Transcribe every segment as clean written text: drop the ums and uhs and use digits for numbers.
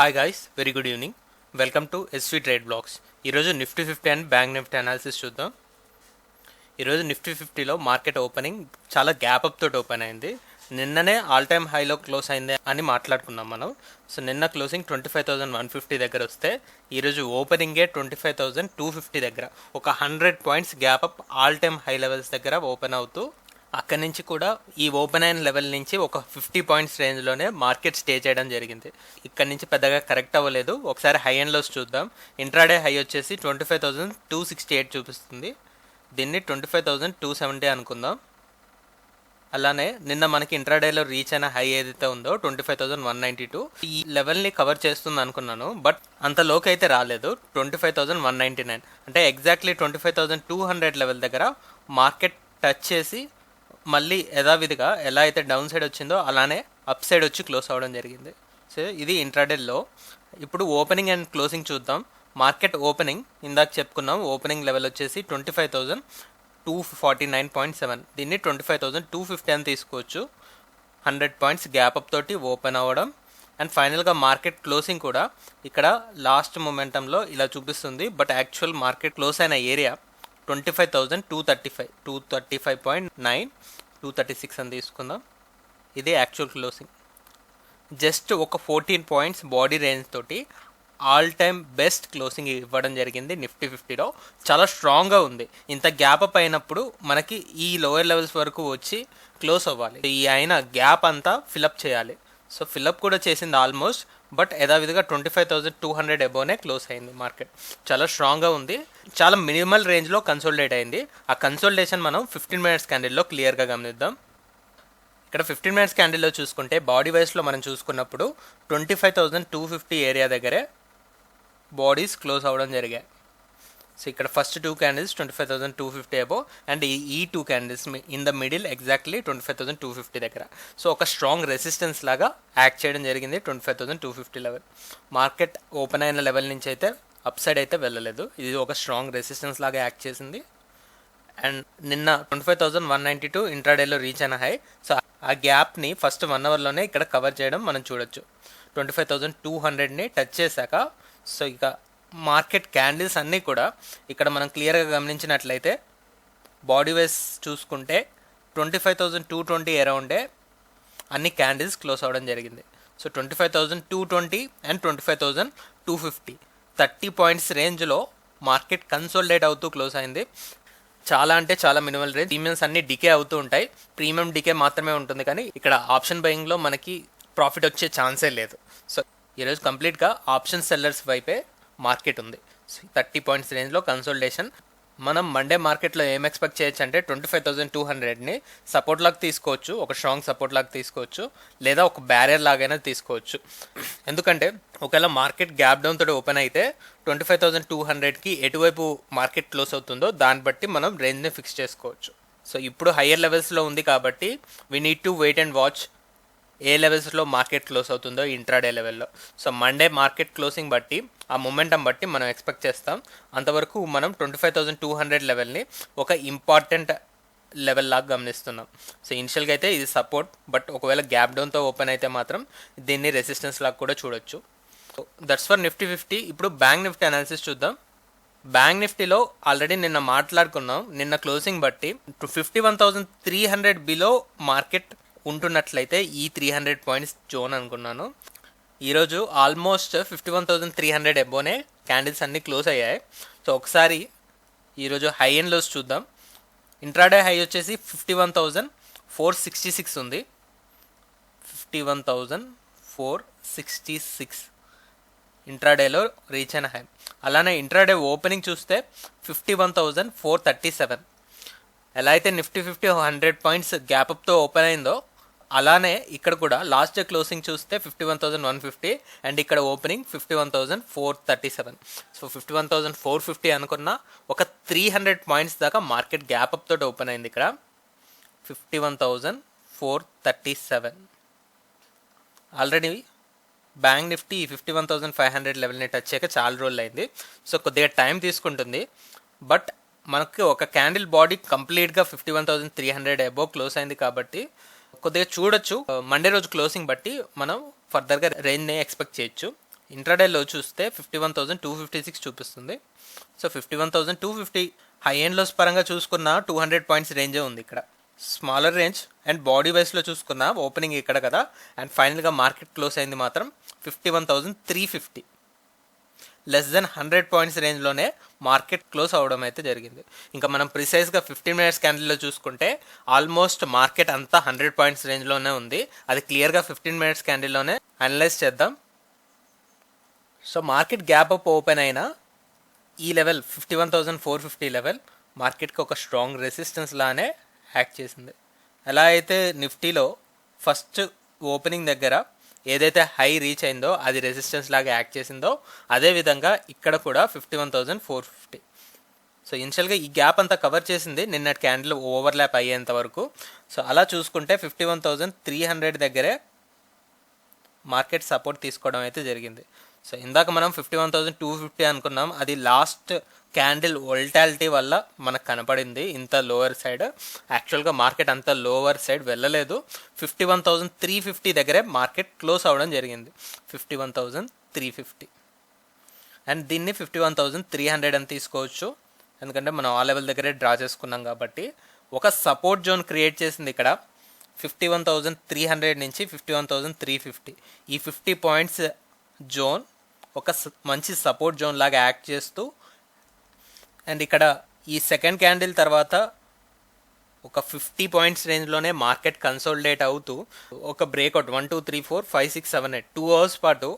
Hi guys, very good evening. Welcome to SV trade blogs. ఈరోజు Nifty 50 and bank Nifty analysis చూద్దాం. ఈరోజు నిఫ్టీ 50లో మార్కెట్ ఓపెనింగ్ చాలా గ్యాప్ అప్ తోటి ఓపెన్ అయింది. నిన్ననే ఆల్ టైమ్ హైలో క్లోజ్ అయింది అని మాట్లాడుకున్నాం మనం. సో నిన్న క్లోజింగ్ 25,150 దగ్గర వస్తే ఈరోజు ఓపెనింగే 25,250 దగ్గర, ఒక 100 points gap up all time high levels దగ్గర ఓపెన్ అవుతూ అక్కడి నుంచి కూడా ఈ ఓపెన్ అయిన లెవెల్ నుంచి ఒక 50 పాయింట్స్ రేంజ్లోనే మార్కెట్ స్టే చేయడం జరిగింది. ఇక్కడ నుంచి పెద్దగా కరెక్ట్ అవ్వలేదు. ఒకసారి హై అండ్ లోస్ చూద్దాం. ఇంట్రాడే హై వచ్చేసి 25,268 చూపిస్తుంది. దీన్ని 25,270 అనుకుందాం. అలానే నిన్న మనకి ఇంట్రాడేలో రీచ్ అయిన హై ఏదైతే ఉందో 25,192, ఈ లెవెల్ని కవర్ చేస్తుంది అనుకున్నాను. బట్ అంత లోకి అయితే రాలేదు. 25,199 అంటే ఎగ్జాక్ట్లీ 25,200 లెవెల్ దగ్గర మార్కెట్ టచ్ చేసి మళ్ళీ యథావిధిగా ఎలా అయితే డౌన్ సైడ్ వచ్చిందో అలానే అప్ సైడ్ వచ్చి క్లోజ్ అవ్వడం జరిగింది. సో ఇది ఇంట్రాడేలో. ఇప్పుడు ఓపెనింగ్ అండ్ క్లోజింగ్ చూద్దాం. మార్కెట్ ఓపెనింగ్ ఇందాక చెప్పుకున్నాం. ఓపెనింగ్ లెవెల్ వచ్చేసి 25,249.7, దీన్ని 25,250 అని తీసుకోవచ్చు. 100 పాయింట్స్ గ్యాప్ అప్ తోటి ఓపెన్ అవ్వడం. అండ్ ఫైనల్గా మార్కెట్ క్లోజింగ్ కూడా ఇక్కడ లాస్ట్ మొమెంటంలో ఇలా చూపిస్తుంది. బట్ యాక్చువల్ మార్కెట్ క్లోజ్ అయిన ఏరియా 25,235, 235.9, 236 అని తీసుకుందాం. ఇది యాక్చువల్ క్లోజింగ్. జస్ట్ ఒక 14 పాయింట్స్ బాడీ రేంజ్ తోటి ఆల్ టైమ్ బెస్ట్ క్లోజింగ్ ఇవ్వడం జరిగింది నిఫ్టీ 50లో. చాలా స్ట్రాంగ్గా ఉంది. ఇంత గ్యాప్ అప్ అయినప్పుడు మనకి ఈ లోయర్ లెవెల్స్ వరకు వచ్చి క్లోజ్ అవ్వాలి. ఈ అయిన గ్యాప్ అంతా ఫిలప్ చేయాలి. సో ఫిలప్ కూడా చేసింది ఆల్మోస్ట్. బట్ యథావిధిగా 25,200 అబోనే క్లోజ్ అయింది. మార్కెట్ చాలా స్ట్రాంగ్గా ఉంది. చాలా మినిమల్ రేంజ్లో కన్సోలిడేట్ అయింది. ఆ కన్సోలిడేషన్ మనం 15 మినిట్స్ క్యాండిల్లో క్లియర్గా గమనిద్దాం. ఇక్కడ 15 మినిట్స్ క్యాండిల్లో చూసుకుంటే బాడీ వైస్లో మనం చూసుకున్నప్పుడు 25,250 ఏరియా దగ్గరే బాడీస్ క్లోజ్ అవ్వడం జరిగాయి. సో ఇక్కడ ఫస్ట్ 2 క్యాండిల్స్ 25,250 అబో అండ్ ఈ 2 candles in the middle exactly 25,250 దగ్గర. సో ఒక స్ట్రాంగ్ రెసిస్టెన్స్ లాగా యాక్ట్ చేయడం జరిగింది 25,250 లెవెల్. మార్కెట్ ఓపెన్ అయిన లెవెల్ నుంచి అయితే అప్ సైడ్ అయితే వెళ్ళలేదు. ఇది ఒక స్ట్రాంగ్ రెసిస్టెన్స్ లాగా యాక్ట్ చేసింది. అండ్ నిన్న 25,192 ఇంట్రాడేలో రీచ్ అయిన హై. సో ఆ గ్యాప్ని ఫస్ట్ 1 అవర్లోనే ఇక్కడ కవర్ చేయడం మనం చూడొచ్చు. 25,200ని టచ్ చేశాక సో ఇక మార్కెట్ క్యాండిల్స్ అన్నీ కూడా ఇక్కడ మనం క్లియర్గా గమనించినట్లయితే బాడీ వైస్ చూసుకుంటే 25,220 అరౌండే అన్ని క్యాండిల్స్ క్లోజ్ అవ్వడం జరిగింది. సో 25,220 అండ్ 25,250, 30 పాయింట్స్ రేంజ్లో మార్కెట్ కన్సోలిడేట్ అవుతూ క్లోజ్ అయింది. చాలా అంటే చాలా మినిమల్ రేంజ్. ప్రీమియమ్స్ అన్ని డికే అవుతూ ఉంటాయి. ప్రీమియం డికే మాత్రమే ఉంటుంది, కానీ ఇక్కడ ఆప్షన్ బయింగ్లో మనకి ప్రాఫిట్ వచ్చే ఛాన్సే లేదు. సో ఈరోజు కంప్లీట్గా ఆప్షన్ సెల్లర్స్ వైపే మార్కెట్ ఉంది. 30 పాయింట్స్ రేంజ్లో కన్సోలిడేషన్. మనం మండే మార్కెట్లో ఏం ఎక్స్పెక్ట్ చేయొచ్చు అంటే 25,200ని సపోర్ట్ లాగా తీసుకోవచ్చు, ఒక స్ట్రాంగ్ సపోర్ట్ లాగా తీసుకోవచ్చు, లేదా ఒక బ్యారియర్ లాగైనా తీసుకోవచ్చు. ఎందుకంటే ఒకవేళ మార్కెట్ గ్యాప్ డౌన్ తోటి ఓపెన్ అయితే 25,200కి ఎటువైపు మార్కెట్ క్లోజ్ అవుతుందో దాన్ని బట్టి మనం రేంజ్ని ఫిక్స్ చేసుకోవచ్చు. సో ఇప్పుడు హయ్యర్ లెవెల్స్లో ఉంది కాబట్టి we need to wait and watch ఏ లెవెల్స్లో మార్కెట్ క్లోజ్ అవుతుందో ఇంట్రాడే లెవెల్లో. సో మండే మార్కెట్ క్లోజింగ్ బట్టి ఆ మొమెంటం బట్టి మనం ఎక్స్పెక్ట్ చేస్తాం. అంతవరకు మనం 25,200 లెవెల్ని ఒక ఇంపార్టెంట్ లెవెల్ లాగా గమనిస్తున్నాం. సో ఇనిషియల్గా అయితే ఇది సపోర్ట్, బట్ ఒకవేళ గ్యాప్ డౌన్తో ఓపెన్ అయితే మాత్రం దీన్ని రెసిస్టెన్స్ లాగా కూడా చూడొచ్చు. So that's for Nifty 50. ఇప్పుడు బ్యాంక్ నిఫ్టీ అనాలిసిస్ చూద్దాం. బ్యాంక్ నిఫ్టీలో ఆల్రెడీ నిన్న మాట్లాడుకున్నాం. నిన్న క్లోజింగ్ బట్టి 51,300 బిలో మార్కెట్ ఉంటున్నట్లయితే ఈ 300 పాయింట్స్ జోన్ అనుకున్నాను. ఈరోజు ఆల్మోస్ట్ 51,300 అబోనే క్యాండిల్స్ అన్నీ క్లోజ్ అయ్యాయి. సో ఒకసారి ఈరోజు హై అండ్ లోస్ చూద్దాం. ఇంట్రాడే హై వచ్చేసి 51,466 ఉంది. 51,466 ఇంట్రాడేలో రీచ్ అయిన హై. అలానే ఇంట్రాడే ఓపెనింగ్ చూస్తే 51,437. ఎలా అయితే నిఫ్టీ 50 100 పాయింట్స్ గ్యాప్ అప్తో ఓపెన్ అయిందో అలానే ఇక్కడ కూడా లాస్ట్ డే క్లోజింగ్ చూస్తే 51,150 అండ్ ఇక్కడ ఓపెనింగ్ 51,437. సో 51,450 అనుకున్న ఒక 300 పాయింట్స్ దాకా మార్కెట్ గ్యాప్ అప్ తోటి ఓపెన్ అయింది. ఇక్కడ 51,437. ఆల్రెడీ బ్యాంక్ నిఫ్టీ 51,500 లెవెల్ని టచ్ చేయక చాలా రోజులు అయింది. సో కొద్దిగా టైం తీసుకుంటుంది. బట్ మనకి ఒక క్యాండిల్ బాడీ కంప్లీట్గా 51,300 అబోవ్ క్లోజ్ అయింది కాబట్టి కొద్దిగా చూడొచ్చు. మండే రోజు క్లోజింగ్ బట్టి మనం ఫర్దర్గా రేంజ్ని ఎక్స్పెక్ట్ చేయొచ్చు. ఇంట్రాడేలో చూస్తే 51,256 చూపిస్తుంది. సో 51,250 హై ఎండ్ లోస్ పరంగా చూసుకున్న 200 పాయింట్స్ రేంజే ఉంది ఇక్కడ. స్మాలర్ రేంజ్ అండ్ బాడీ వైస్లో చూసుకున్న ఓపెనింగ్ ఇక్కడ కదా, అండ్ ఫైనల్గా మార్కెట్ క్లోజ్ అయింది మాత్రం 51,350. లెస్ దెన్ 100 పాయింట్స్ రేంజ్లోనే మార్కెట్ క్లోజ్ అవ్వడం అయితే జరిగింది. ఇంకా మనం ప్రిసైజ్గా 15 మినిట్స్ క్యాండిల్లో చూసుకుంటే ఆల్మోస్ట్ మార్కెట్ అంతా 100 పాయింట్స్ రేంజ్లోనే ఉంది. అది క్లియర్గా 15 మినిట్స్ క్యాండిల్లోనే అనలైజ్ చేద్దాం. So market gap up open అయినా ఈ లెవెల్ 51,450 లెవెల్ మార్కెట్కి ఒక స్ట్రాంగ్ రెసిస్టెన్స్ లానే యాక్ట్ చేసింది. ఎలా అయితే నిఫ్టీలో ఫస్ట్ ఓపెనింగ్ దగ్గర ఏదైతే హై రీచ్ అయిందో అది రెసిస్టెన్స్ లాగా యాక్ట్ చేసిందో, అదేవిధంగా ఇక్కడ కూడా 51,450. సో ఇనిషియల్గా ఈ గ్యాప్ అంతా కవర్ చేసింది నిన్నటి క్యాండిల్ ఓవర్లాప్ అయ్యేంత వరకు. సో అలా చూసుకుంటే 51,300 దగ్గరే మార్కెట్ సపోర్ట్ తీసుకోవడం అయితే జరిగింది. సో ఇందాక మనం 51,250 అనుకున్నాం, అది లాస్ట్ క్యాండిల్ వోల్టాలిటీ వల్ల మనకు కనపడింది ఇంత లోవర్ సైడ్. యాక్చువల్గా మార్కెట్ అంత లోవర్ సైడ్ వెళ్ళలేదు. 51,350 దగ్గరే మార్కెట్ క్లోజ్ అవ్వడం జరిగింది. 51,350 అండ్ దీన్ని 51,300 అని తీసుకోవచ్చు, ఎందుకంటే మనం ఆ లెవెల్ దగ్గరే డ్రా చేసుకున్నాం కాబట్టి. ఒక సపోర్ట్ జోన్ క్రియేట్ చేసింది ఇక్కడ 51,300 నుంచి 51,350. ఈ 50 పాయింట్స్ జోన్ ఒక మంచి సపోర్ట్ జోన్ లాగా యాక్ట్ చేస్తూ, అండ్ ఇక్కడ ఈ సెకండ్ క్యాండిల్ తర్వాత ఒక 50 పాయింట్స్ రేంజ్లోనే మార్కెట్ కన్సోలిడేట్ అవుతూ ఒక బ్రేక్అవుట్ 1 2 3 4 5 6 7 8 2 అవర్స్ పాటు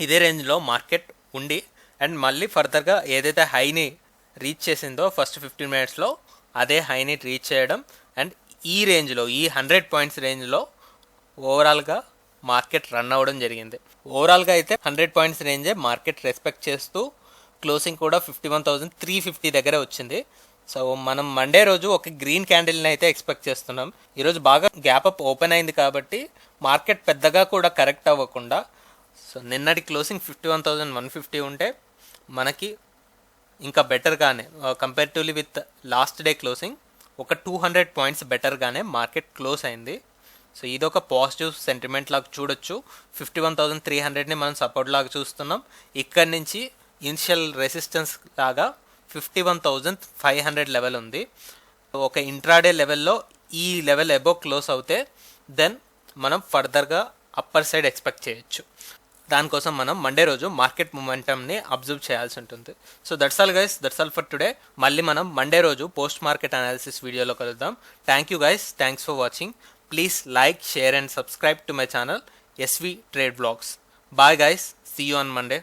ఇదే రేంజ్లో మార్కెట్ ఉండి, అండ్ మళ్ళీ ఫర్దర్గా ఏదైతే హైని రీచ్ చేసిందో ఫస్ట్ 15 మినిట్స్లో అదే హైని రీచ్ చేయడం, అండ్ ఈ రేంజ్లో ఈ 100 పాయింట్స్ రేంజ్లో ఓవరాల్గా మార్కెట్ రన్ అవ్వడం జరిగింది. ఓవరాల్గా అయితే 100 పాయింట్స్ రేంజే మార్కెట్ రెస్పెక్ట్ చేస్తూ క్లోజింగ్ కూడా 51,350 దగ్గర వచ్చింది. సో మనం మండే రోజు ఒక గ్రీన్ క్యాండిల్ని అయితే ఎక్స్పెక్ట్ చేస్తున్నాం. ఈరోజు బాగా గ్యాప్ అప్ ఓపెన్ అయింది కాబట్టి మార్కెట్ పెద్దగా కూడా కరెక్ట్ అవ్వకుండా, సో నిన్నటి క్లోజింగ్ 51,150 ఉంటే మనకి ఇంకా బెటర్గానే comparatively with last day closing ఒక 200 పాయింట్స్ బెటర్గానే మార్కెట్ క్లోజ్ అయింది. సో ఇది ఒక పాజిటివ్ సెంటిమెంట్ లాగా చూడొచ్చు. 51,300ని మనం సపోర్ట్ లాగా చూస్తున్నాం. ఇక్కడి నుంచి ఇనిషియల్ రెసిస్టెన్స్ లాగా 51,500 లెవెల్ ఉంది. ఒక ఇంట్రాడే లెవెల్లో ఈ లెవెల్ అబోవ్ క్లోజ్ అవుతే దెన్ మనం ఫర్దర్గా అప్పర్ సైడ్ ఎక్స్పెక్ట్ చేయొచ్చు. దానికోసం మనం మండే రోజు మార్కెట్ మొమెంటమ్ని అబ్జర్వ్ చేయాల్సి ఉంటుంది. So that's all guys, that's all for today. మళ్ళీ మనం మండే రోజు పోస్ట్ మార్కెట్ అనాలిసిస్ వీడియోలో కలుద్దాం. Thank you guys, thanks for watching. Please like, share and subscribe to my channel SV Trade Vlogs. Bye guys, see you on Monday.